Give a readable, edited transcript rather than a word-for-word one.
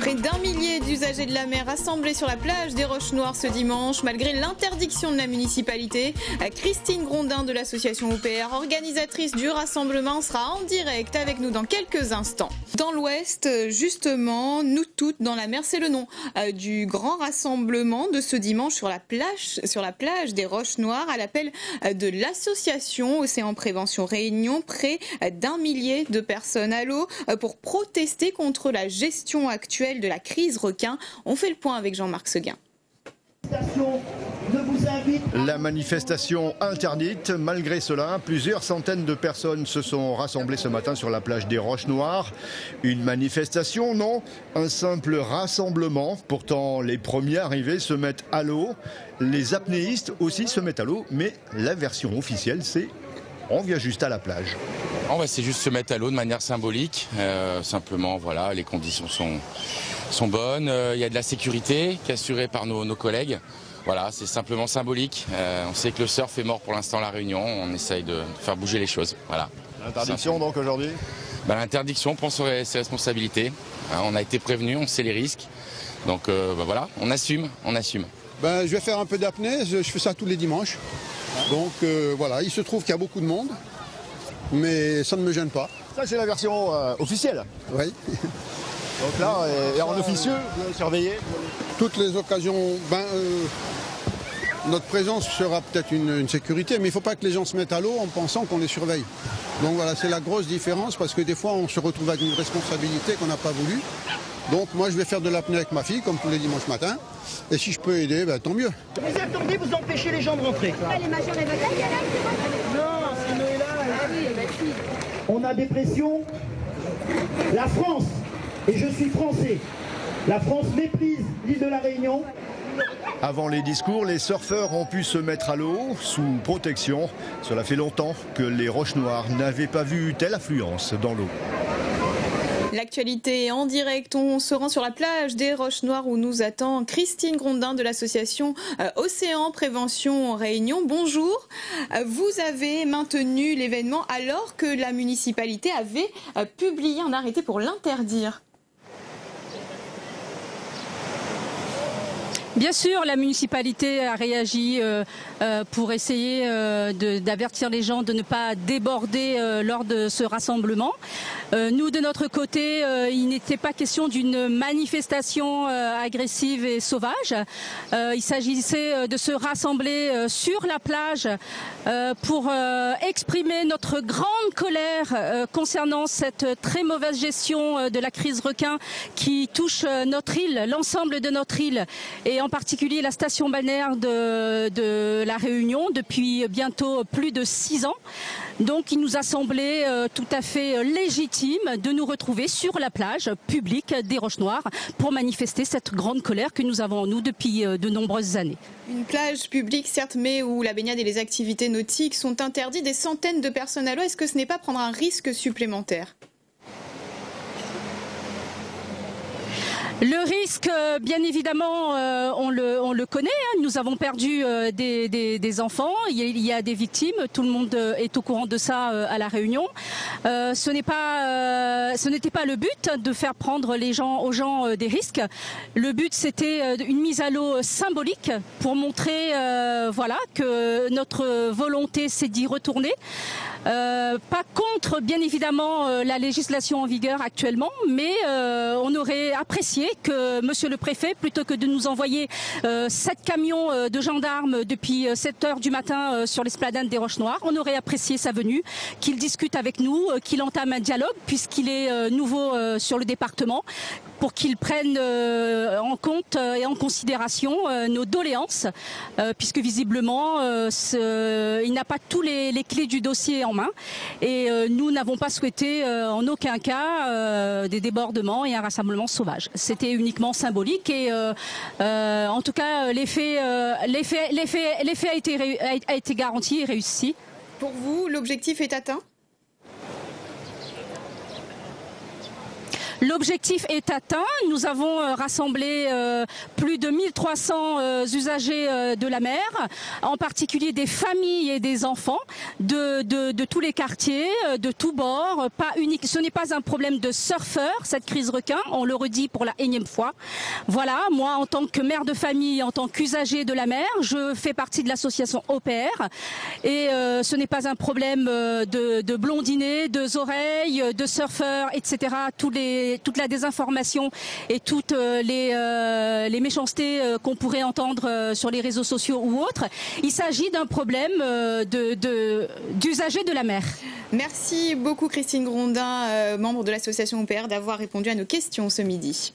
Près d'1 millier d'usagers de la mer rassemblés sur la plage des Roches-Noires ce dimanche, malgré l'interdiction de la municipalité. Christine Grondin de l'association OPR, organisatrice du rassemblement, sera en direct avec nous dans quelques instants. Dans l'Ouest, justement, nous toutes dans la mer, c'est le nom du grand rassemblement de ce dimanche sur la plage des Roches-Noires, à l'appel de l'association Océan Prévention Réunion. Près d'1 millier de personnes à l'eau pour protester contre la gestion actuelle de la crise requin. On fait le point avec Jean-Marc Seguin. La manifestation interdite. Malgré cela, plusieurs centaines de personnes se sont rassemblées ce matin sur la plage des Roches-Noires. Une manifestation, non, un simple rassemblement. Pourtant, les premiers arrivés se mettent à l'eau. Les apnéistes aussi se mettent à l'eau. Mais la version officielle, c'est on vient juste à la plage. C'est juste se mettre à l'eau de manière symbolique. Simplement, voilà, les conditions sont bonnes. Il y a de la sécurité qui est assurée par nos collègues. Voilà, c'est simplement symbolique. On sait que le surf est mort pour l'instant à La Réunion. On essaye de faire bouger les choses. Voilà. L'interdiction donc aujourd'hui ? L'interdiction prend ses responsabilités. On a été prévenus, on sait les risques. Donc voilà, on assume. Je vais faire un peu d'apnée, je fais ça tous les dimanches. Donc voilà, il se trouve qu'il y a beaucoup de monde, mais ça ne me gêne pas. Ça c'est la version officielle. Oui. Donc là, et en officieux, vous surveillez ? Toutes les occasions, notre présence sera peut-être une sécurité, mais il ne faut pas que les gens se mettent à l'eau en pensant qu'on les surveille. Donc voilà, c'est la grosse différence, parce que des fois on se retrouve avec une responsabilité qu'on n'a pas voulu. Donc moi je vais faire de l'apnée avec ma fille, comme tous les dimanches matins. Et si je peux aider, tant mieux. Vous attendez, vous empêchez les gens de rentrer. Les majeurs et Non, sinon est là. On a des pressions. La France, et je suis français, la France méprise l'île de la Réunion. Avant les discours, les surfeurs ont pu se mettre à l'eau sous protection. Cela fait longtemps que les Roches-Noires n'avaient pas vu telle affluence dans l'eau. L'actualité en direct, on se rend sur la plage des Roches-Noires où nous attend Christine Grondin de l'association Océan Prévention Réunion. Bonjour, vous avez maintenu l'événement alors que la municipalité avait publié un arrêté pour l'interdire. Bien sûr, la municipalité a réagi pour essayer d'avertir les gens de ne pas déborder lors de ce rassemblement. Nous, de notre côté, il n'était pas question d'une manifestation agressive et sauvage. Il s'agissait de se rassembler sur la plage pour exprimer notre grande colère concernant cette très mauvaise gestion de la crise requin qui touche notre île, l'ensemble de notre île, et en particulier la station balnéaire de La Réunion depuis bientôt plus de 6 ans. Donc il nous a semblé tout à fait légitime de nous retrouver sur la plage publique des Roches-Noires pour manifester cette grande colère que nous avons en nous depuis de nombreuses années. Une plage publique certes, mais où la baignade et les activités nautiques sont interdites, des centaines de personnes à l'eau. Est-ce que ce n'est pas prendre un risque supplémentaire ? Le risque, bien évidemment, on le connaît. Nous avons perdu des enfants. Il y a des victimes. Tout le monde est au courant de ça à La Réunion. Ce n'était pas le but de faire prendre aux gens des risques. Le but, c'était une mise à l'eau symbolique pour montrer, que notre volonté, c'est d'y retourner. Pas contre, bien évidemment, la législation en vigueur actuellement, mais on aurait apprécié que Monsieur le Préfet, plutôt que de nous envoyer 7 camions de gendarmes depuis 7 heures du matin sur l'esplanade des Roches-Noires, on aurait apprécié sa venue, qu'il discute avec nous, qu'il entame un dialogue puisqu'il est nouveau sur le département, pour qu'il prenne en compte et en considération nos doléances, puisque visiblement il n'a pas tous les clés du dossier en main, et nous n'avons pas souhaité en aucun cas des débordements et un rassemblement sauvage. C'était uniquement symbolique et en tout cas l'effet a été garanti et réussi. Pour vous, l'objectif est atteint ? L'objectif est atteint. Nous avons rassemblé plus de 1300 usagers de la mer, en particulier des familles et des enfants de tous les quartiers, de tous bords. Ce n'est pas un problème de surfeurs, cette crise requin, on le redit pour la énième fois. Voilà, moi en tant que mère de famille, en tant qu'usager de la mer, je fais partie de l'association OPR et ce n'est pas un problème de blondinés, de oreilles, de surfeurs, etc. Toute la désinformation et toutes les méchancetés qu'on pourrait entendre sur les réseaux sociaux ou autres. Il s'agit d'un problème d'usagers de la mer. Merci beaucoup Christine Grondin, membre de l'association OPR, d'avoir répondu à nos questions ce midi.